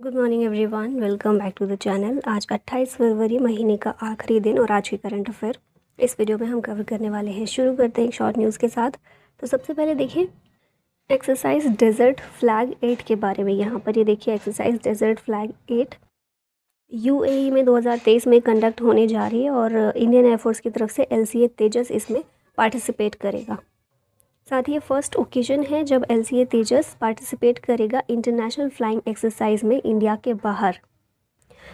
Good morning everyone, welcome back to the channel. आज 28 फरवरी महीने का आखिरी दिन और आज की करंट अफेयर इस वीडियो में हम कवर करने वाले हैं। शुरू करते हैं एक शॉर्ट न्यूज़ के साथ। तो सबसे पहले देखिए एक्सरसाइज डेजर्ट फ्लैग 8 के बारे में। यहाँ पर ये देखिए एक्सरसाइज डेजर्ट फ्लैग 8 यूएई में 2023 में कंडक्ट होने जा रही है और इंडियन एयरफोर्स की तरफ से LCA तेजस इसमें पार्टिसिपेट करेगा। साथ ही ये फर्स्ट ओकेजन है जब LCA तेजस पार्टिसिपेट करेगा इंटरनेशनल फ्लाइंग एक्सरसाइज में इंडिया के बाहर।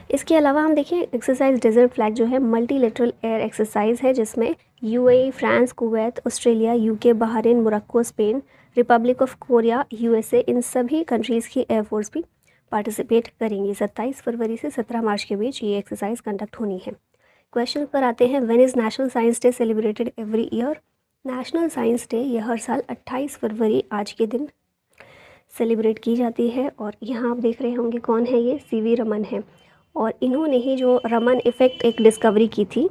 इसके अलावा हम देखें एक्सरसाइज डेजर्ट फ्लैग जो है मल्टीलेटरल एयर एक्सरसाइज है जिसमें UAE, France, Kuwait, Australia, UK, Bahrain, Morocco, Spain, Republic of Korea, USA इन सभी कंट्रीज़ की एयरफोर्स भी पार्टिसिपेट करेंगी। 27 फरवरी से 17 मार्च के बीच ये एक्सरसाइज कंडक्ट होनी है। क्वेश्चन पर आते हैं, when is national science day celebrated every year. National science day ये हर साल 28 फरवरी आज के दिन सेलिब्रेट की जाती है। और यहाँ आप देख रहे होंगे कौन है, ये CV रमन है और इन्होंने ही जो रमन इफ़ेक्ट एक डिस्कवरी की थी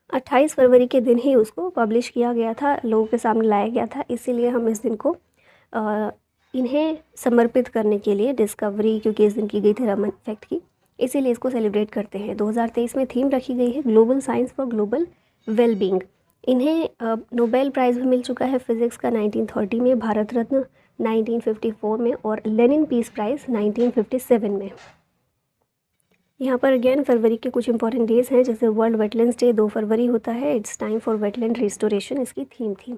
28 फरवरी के दिन ही उसको पब्लिश किया गया था, लोगों के सामने लाया गया था। इसीलिए हम इस दिन को इन्हें समर्पित करने के लिए डिस्कवरी, क्योंकि इस दिन की गई थी रमन इफ़ेक्ट की, इसीलिए इसको सेलिब्रेट करते हैं। 2023 में थीम रखी गई है global science for global wellbeing. इन्हें नोबेल प्राइज़ भी मिल चुका है फिज़िक्स का 1930 में, भारत रत्न 1954 में और लेनिन पीस प्राइज़ 1957 में। यहाँ पर अगेन फरवरी के कुछ इंपॉर्टेंट डेज हैं, जैसे वर्ल्ड वेटलैंड्स डे 2 फरवरी होता है, it's time for wetland restoration इसकी थीम थी।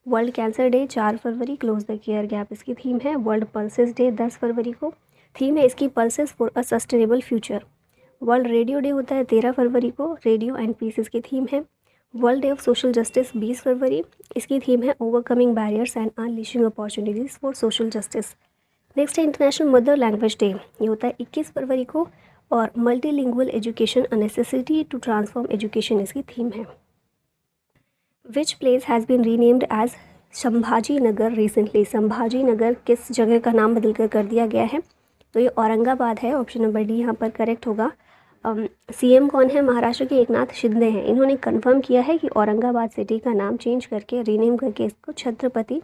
World cancer day 4 February, close the care gap इसकी थीम है। वर्ल्ड पल्सेस डे 10 फरवरी को, थीम है इसकी pulses for a sustainable future. World radio day होता है 13 फरवरी को, रेडियो एंड पीस इसकी थीम है। World day of social justice 20 फरवरी, इसकी थीम है overcoming barriers and unleashing opportunities for social justice. Next है इंटरनेशनल मदर लैंग्वेज डे, ये होता है 21 फरवरी को और multilingual education a necessity to transform education इसकी थीम है। Which place has been renamed as Sambhaji Nagar recently. Sambhaji Nagar किस जगह का नाम बदल कर दिया गया है, तो ये औरंगाबाद है। ऑप्शन नंबर डी यहाँ पर करेक्ट होगा। CM कौन है, महाराष्ट्र के एकनाथ शिंदे हैं। इन्होंने कंफर्म किया है कि औरंगाबाद सिटी का नाम चेंज करके रीनेम करके इसको छत्रपति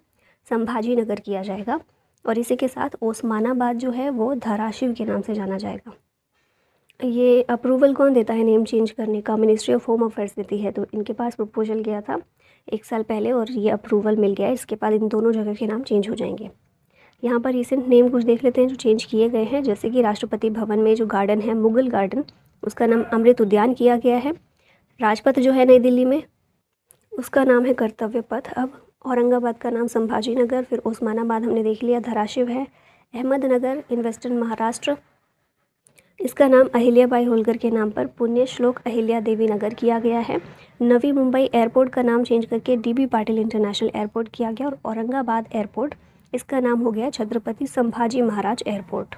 संभाजी नगर किया जाएगा और इसी के साथ ओस्मानाबाद जो है वो धाराशिव के नाम से जाना जाएगा। ये अप्रूवल कौन देता है नेम चेंज करने का, मिनिस्ट्री ऑफ होम अफेयर्स देती है। तो इनके पास प्रपोजल गया था 1 साल पहले और ये अप्रूवल मिल गया है। इसके बाद इन दोनों जगह के नाम चेंज हो जाएंगे। यहाँ पर रिसेंट नेम कुछ देख लेते हैं जो चेंज किए गए हैं, जैसे कि राष्ट्रपति भवन में जो गार्डन है मुगल गार्डन, उसका नाम अमृत उद्यान किया गया है। राजपथ जो है नई दिल्ली में, उसका नाम है कर्तव्य पथ। अब औरंगाबाद का नाम संभाजी नगर, फिर ओस्मानाबाद हमने देख लिया, धाराशिव है। अहमदनगर इन वेस्टर्न महाराष्ट्र, इसका नाम अहिल्याबाई होलकर के नाम पर पुण्य श्लोक अहिल्या देवी नगर किया गया है। नवी मुंबई एयरपोर्ट का नाम चेंज करके DB पाटिल इंटरनेशनल एयरपोर्ट किया गया और औरंगाबाद एयरपोर्ट इसका नाम हो गया Chhatrapati Sambhaji Maharaj airport.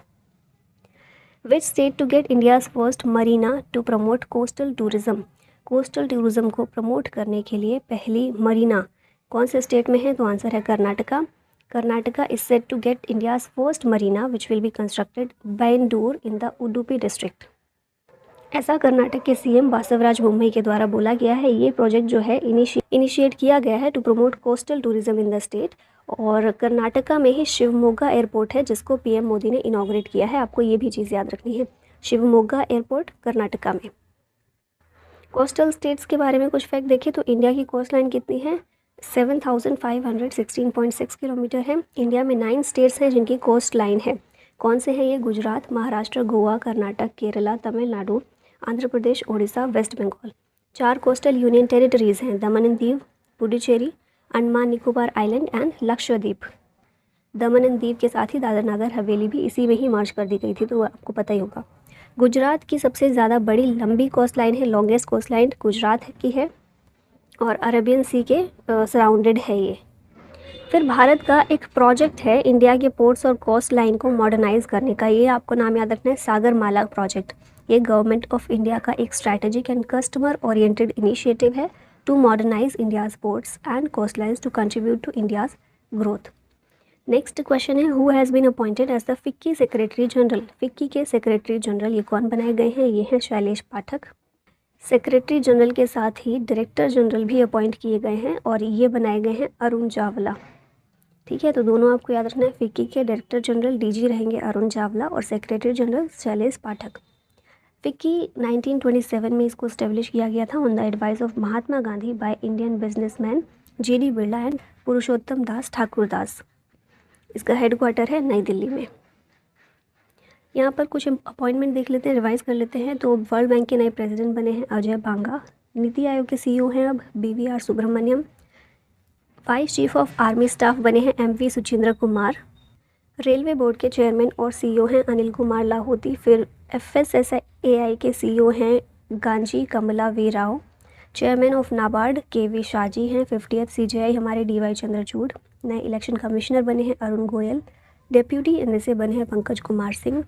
Which state to get India's first marina to promote coastal tourism. Coastal tourism को प्रमोट करने के लिए पहली मरीना कौन से स्टेट में है, तो आंसर है Karnataka. Karnataka is set to get India's first marina which will be constructed Byndoor in the Udupi district. ऐसा कर्नाटक के CM बासवराज बोम्मई के द्वारा बोला गया है। ये प्रोजेक्ट जो है इनिशिएट किया गया है to promote coastal tourism in the state और कर्नाटका में ही शिवमोगा एयरपोर्ट है जिसको PM मोदी ने इनॉग्रेट किया है। आपको ये भी चीज़ याद रखनी है, शिवमोगा एयरपोर्ट कर्नाटका में। कोस्टल स्टेट्स के बारे में कुछ फैक्ट देखें तो इंडिया की कोस्ट लाइन कितनी है, 7516.6 किलोमीटर है। इंडिया में 9 स्टेट्स हैं जिनकी कोस्ट लाइन है। कौन से हैं ये, Gujarat, Maharashtra, Goa, Karnataka, Kerala, Tamil Nadu, Andhra Pradesh, Odisha, West Bengal. 4 coastal union territories हैं, Daman and Diu, Puducherry, Andaman Nicobar island and Lakshadweep. Daman and Diu के साथ ही दादर नगर हवेली भी इसी में ही मर्ज कर दी गई थी, तो आपको पता ही होगा। गुजरात की सबसे ज़्यादा बड़ी लंबी कोस्ट लाइन है, लॉन्गेस्ट कोस्ट लाइन गुजरात की है और अरेबियन सी के सराउंडेड है ये। फिर भारत का एक प्रोजेक्ट है इंडिया के पोर्ट्स और कोस्ट लाइन को मॉडर्नाइज करने का, ये आपको नाम याद रखना है, सागरमाला प्रोजेक्ट। ये गवर्नमेंट ऑफ इंडिया का एक strategic and customer oriented initiative है to modernise India's ports and coast lines to contribute to India's growth. Next question है, who has been appointed as the FICCI secretary general. FICCI के secretary general ये कौन बनाए गए हैं, ये हैं शैलेश पाठक। सेक्रेटरी जनरल के साथ ही डायरेक्टर जनरल भी अपॉइंट किए गए हैं और ये बनाए गए हैं अरुण चावला। ठीक है, तो दोनों आपको याद रखना है। फिक्की के डायरेक्टर जनरल डीजी रहेंगे अरुण चावला और secretary general Shailesh Pathak. FICCI 1927 में इसको स्टेब्लिश किया गया था on the advice of Mahatma Gandhi by Indian businessman J.D. Birla and Purushottamdas Thakurdas. इसका हेडक्वार्टर है नई दिल्ली में। यहाँ पर कुछ अपॉइंटमेंट देख लेते हैं, रिवाइज कर लेते हैं। तो वर्ल्ड बैंक के नए प्रेसिडेंट बने हैं अजय बांगा। नीति आयोग के CEO हैं अब BVR Subrahmanyam. Vice chief of army staff बने हैं MV Suchindra Kumar. Railway board के चेयरमैन और CEO हैं अनिल कुमार लाहौती। फिर FSSAI के CEO हैं Ganji Kamala V Rao. Chairman of NABARD KV Shaji हैं। 50th CJI हमारे DY चंद्रचूड़। नए इलेक्शन कमिश्नर बने हैं अरुण गोयल। डेप्यूटी इनसे बने हैं Pankaj Kumar Singh.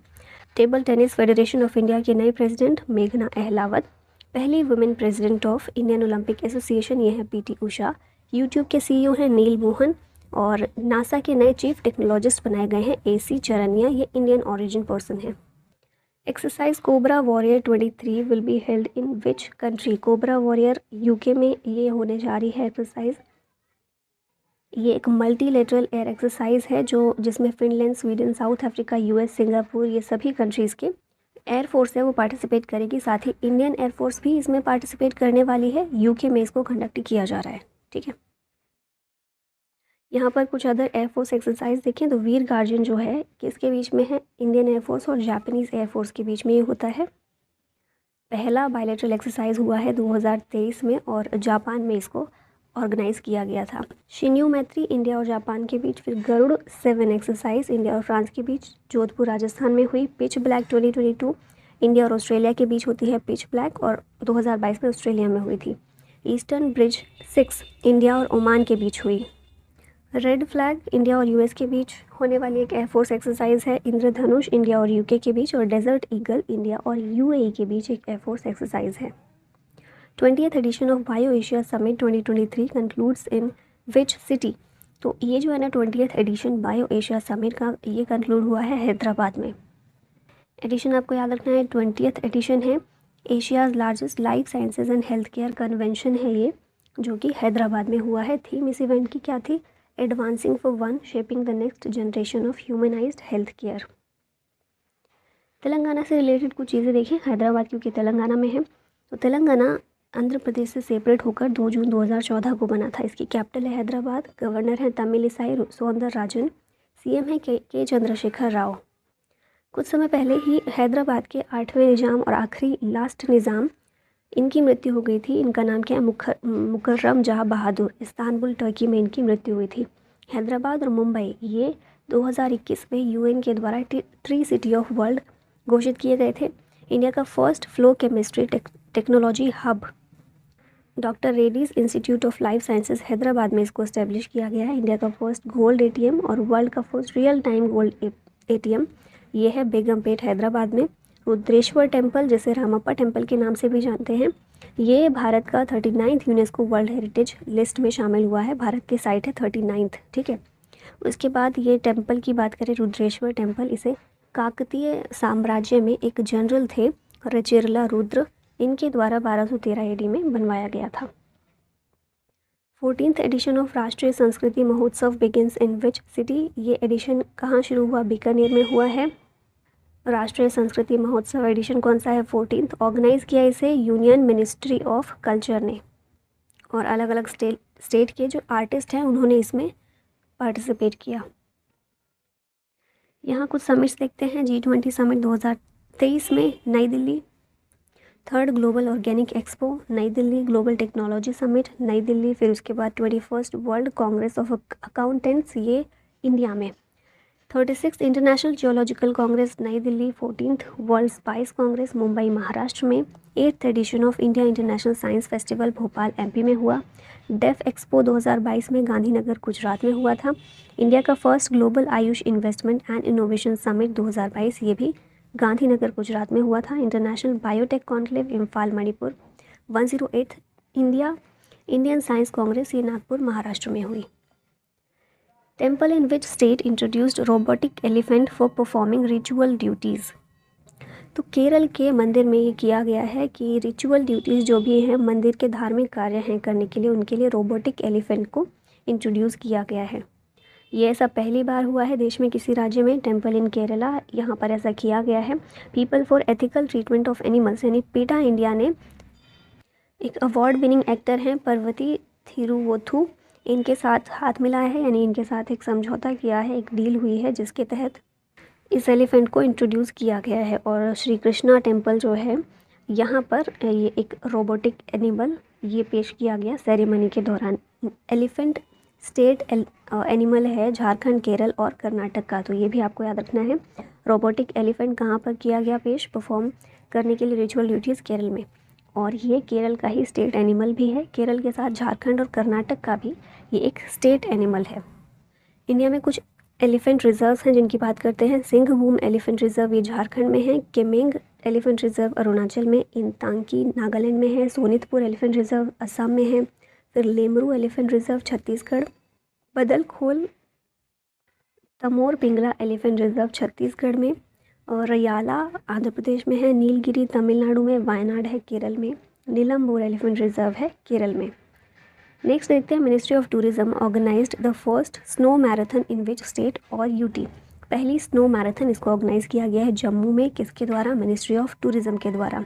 Table tennis federation of India के नए प्रेसिडेंट मेघना अहलावत। पहली women president of Indian Olympic association ये है PT उषा। यूट्यूब के CEO हैं नील मोहन। और नासा के नए चीफ टेक्नोलॉजिस्ट बनाए गए हैं AC चरनिया, ये इंडियन ऑरिजिन पर्सन है। Exercise cobra warrior 23 will be held in which country. Cobra warrior UK में ये होने जा रही है एक्सरसाइज। ये एक मल्टीलेटरल एयर एक्सरसाइज है जिसमें Finland, Sweden, south Africa, US, Singapore, ये सभी कंट्रीज़ के एयरफोर्स है वो पार्टिसिपेट करेगी। साथ ही इंडियन एयरफोर्स भी इसमें पार्टिसिपेट करने वाली है। UK में इसको कंडक्ट किया जा रहा है। ठीक है, यहाँ पर कुछ अदर एयरफोर्स एक्सरसाइज देखें तो वीर गार्जन जो है किसके बीच में है, इंडियन एयरफोर्स और जापानीज़ एयरफोर्स के बीच में ये होता है। पहला बायलैटरल एक्सरसाइज हुआ है 2023 में और जापान में इसको ऑर्गेनाइज किया गया था। शिन्यू मैत्री इंडिया और जापान के बीच। फिर गरुड़ 7 एक्सरसाइज इंडिया और फ्रांस के बीच जोधपुर राजस्थान में हुई। पिच ब्लैक 2022 इंडिया और ऑस्ट्रेलिया के बीच होती है पिच ब्लैक और 2022 में ऑस्ट्रेलिया में हुई थी। ईस्टर्न ब्रिज 6 इंडिया और ओमान के बीच हुई। रेड फ्लैग इंडिया और US के बीच होने वाली एक एयरफोर्स एक्सरसाइज है। इंद्रधनुष इंडिया और UK के बीच। और डेजर्ट ईगल इंडिया और UAE के बीच एक एयरफोर्स एक्सरसाइज है। 20th edition of bio Asia summit 2023 concludes in which city. तो ये जो है ना 20th addition bio Asia summit का ये कंक्लूड हुआ है हैदराबाद में। एडिशन आपको याद रखना है 20th एडिशन है। Asia's largest life sciences and health care convention है ये, जो कि हैदराबाद में हुआ है। थीम इस इवेंट की क्या थी, advancing for one shaping the next generation of humanised health care. Telangana से रिलेटेड कुछ चीज़ें देखें। हैदराबाद क्योंकि तेलंगाना में है, तो तेलंगाना आंध्र प्रदेश से सेपरेट होकर 2 जून 2014 को बना था। इसकी कैपिटल है हैदराबाद। गवर्नर है तमिलिसाई सौंदरराजन। CM है के चंद्रशेखर राव। कुछ समय पहले ही हैदराबाद के 8वें निज़ाम और आखिरी लास्ट निज़ाम इनकी मृत्यु हो गई थी। इनका नाम क्या है, मुकर्रम जहाँ बहादुर। इस्तांबुल टर्की में इनकी मृत्यु हुई थी। हैदराबाद और मुंबई ये 2021 में UN के द्वारा ट्री सिटी ऑफ वर्ल्ड घोषित किए गए थे। इंडिया का first flow chemistry technology hub doctor Reddy's institute of life sciences Hyderabad में इसको एस्टेब्लिश किया गया है। इंडिया का फर्स्ट गोल्ड ATM और वर्ल्ड का first real time gold ATM ये है बेगमपेट हैदराबाद में। रुद्रेश्वर टेम्पल जिसे रामप्पा टेम्पल के नाम से भी जानते हैं, ये भारत का 39th UNESCO world heritage list में शामिल हुआ है। भारत की साइट है 39th। ठीक है, उसके बाद ये टेम्पल की बात करें, रुद्रेश्वर टेम्पल, इसे काकतीय साम्राज्य में एक जनरल थे रचिरला रुद्र, इनके द्वारा 1213 AD में बनवाया गया था। 14th एडिशन ऑफ राष्ट्रीय संस्कृति महोत्सव बिगिंस इन विच सिटी। ये एडिशन कहाँ शुरू हुआ, बीकानेर में हुआ है। राष्ट्रीय संस्कृति महोत्सव एडिशन कौन सा है, 14th। ऑर्गेनाइज किया इसे यूनियन मिनिस्ट्री ऑफ कल्चर ने। और अलग अलग स्टेट के जो आर्टिस्ट हैं उन्होंने इसमें पार्टिसिपेट किया। यहाँ कुछ समिट्स देखते हैं। G20 समिट 2023 में नई Delhi. 3rd global organic expo नई दिल्ली। ग्लोबल टेक्नोलॉजी समिट नई दिल्ली। फिर उसके बाद 21st world congress of accountants ये इंडिया में। 36th international geological congress Nai Delhi. 14th world spice congress Mumbai Maharashtra में। 8th edition of India international science festival Bhopal MP में हुआ। डेफ एक्सपो 2022 में गांधीनगर गुजरात में हुआ था। इंडिया का first global Ayush investment and innovation summit 2022 ये भी गांधीनगर गुजरात में हुआ था। International biotech conclave Imphal Manipur. 108th Indian science Congress ये नागपुर महाराष्ट्र में हुई। Temple in which state introduced robotic elephant for performing ritual duties. तो केरल के मंदिर में ये किया गया है कि रिचुअल ड्यूटीज़ जो भी हैं, मंदिर के धार्मिक कार्य हैं करने के लिए, उनके लिए रोबोटिक एलिफेंट को इंट्रोड्यूस किया गया है। ये ऐसा पहली बार हुआ है देश में किसी राज्य में। टेम्पल इन केरला, यहाँ पर ऐसा किया गया है। People for ethical treatment of animals यानी पीटा इंडिया ने एक अवार्ड विनिंग एक्टर हैं पर्वती थिरुवोथु, इनके साथ हाथ मिलाया है, यानी इनके साथ एक समझौता किया है, एक डील हुई है जिसके तहत इस एलिफेंट को इंट्रोड्यूस किया गया है। और श्री कृष्णा टेम्पल जो है यहाँ पर ये एक रोबोटिक एनिमल ये पेश किया गया सेरेमनी के दौरान। एलिफेंट स्टेट एनिमल है झारखंड, केरल और कर्नाटक का, तो ये भी आपको याद रखना है। रोबोटिक एलिफेंट कहाँ पर किया गया पेश परफॉर्म करने के लिए रिचुअल ड्यूटीज़? केरल में। और ये केरल का ही स्टेट एनिमल भी है। केरल के साथ झारखंड और कर्नाटक का भी ये एक स्टेट एनिमल है। इंडिया में कुछ एलिफेंट रिजर्व्स हैं जिनकी बात करते हैं। सिंघभूम एलिफेंट रिजर्व ये झारखंड में है। केमेंग एलिफेंट रिजर्व अरुणाचल में, इंतांकी नागालैंड में है। सोनितपुर एलिफेंट रिजर्व असम में है। फिर Lemru elephant reserve Chhattisgarh. Badalkhol Tamor Pingla elephant reserve Chhattisgarh में। और रयाला आंध्र प्रदेश में है। नीलगिरी तमिलनाडु में। वायनाड है केरल में। नीलम्बोर एलिफेंट रिजर्व है केरल में। नेक्स्ट देखते हैं, ministry of tourism organised the first snow marathon in which state और यूटी? पहली स्नो मैराथन इसको ऑर्गेनाइज किया गया है जम्मू में। किसके द्वारा? मिनिस्ट्री ऑफ टूरिज्म के द्वारा।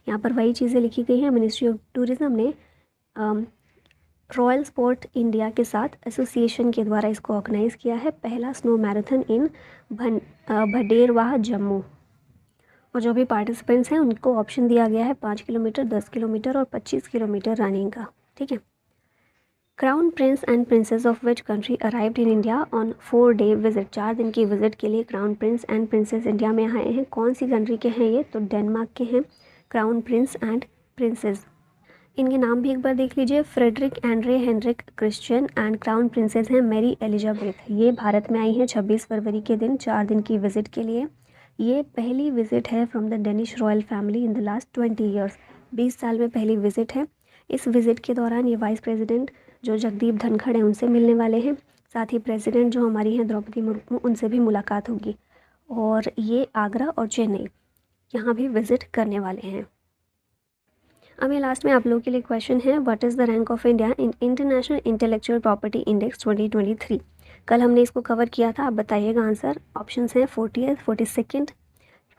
यहाँ पर वही चीज़ें लिखी गई हैं। मिनिस्ट्री ऑफ टूरिज्म ने रॉयल स्पोर्ट इंडिया के साथ एसोसिएशन के द्वारा इसको ऑर्गेनाइज किया है। पहला स्नो मैराथन इन भडेरवाह जम्मू। और जो भी पार्टिसिपेंट्स हैं उनको ऑप्शन दिया गया है 5 किलोमीटर, 10 किलोमीटर और 25 किलोमीटर रनिंग का। ठीक है। Crown Prince and princess of which country arrived in India on 4-day visit? 4 दिन की विजिट के लिए crown Prince and princess India में आए हैं। कौन सी कंट्री के हैं ये? तो डेनमार्क के हैं क्राउन प्रिंस एंड प्रिंसेस। इनके नाम भी एक बार देख लीजिए। Frederik Andre Henrik Christian and crown princess हैं मैरी एलिजाबेथ। ये भारत में आई हैं 26 फरवरी के दिन 4 दिन की विजिट के लिए। ये पहली विजिट है from the Danish royal family in the last 20 years. 20 साल में पहली विजिट है। इस विजिट के दौरान ये वाइस प्रेसिडेंट जो जगदीप धनखड़ हैं उनसे मिलने वाले हैं। साथ ही प्रेसिडेंट जो हमारी हैं द्रौपदी मुर्मू, उनसे भी मुलाकात होगी। और ये आगरा और चेन्नई यहाँ भी विजिट करने वाले हैं। अब ये लास्ट में आप लोगों के लिए क्वेश्चन है, what is the rank of India in international intellectual property index 2023? कल हमने इसको कवर किया था। आप बताइएगा आंसर। ऑप्शंस हैं 40th, 42nd,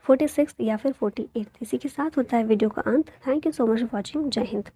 46th या फिर 48th। इसी के साथ होता है वीडियो का अंत। Thank you so much for watching. जय हिंद।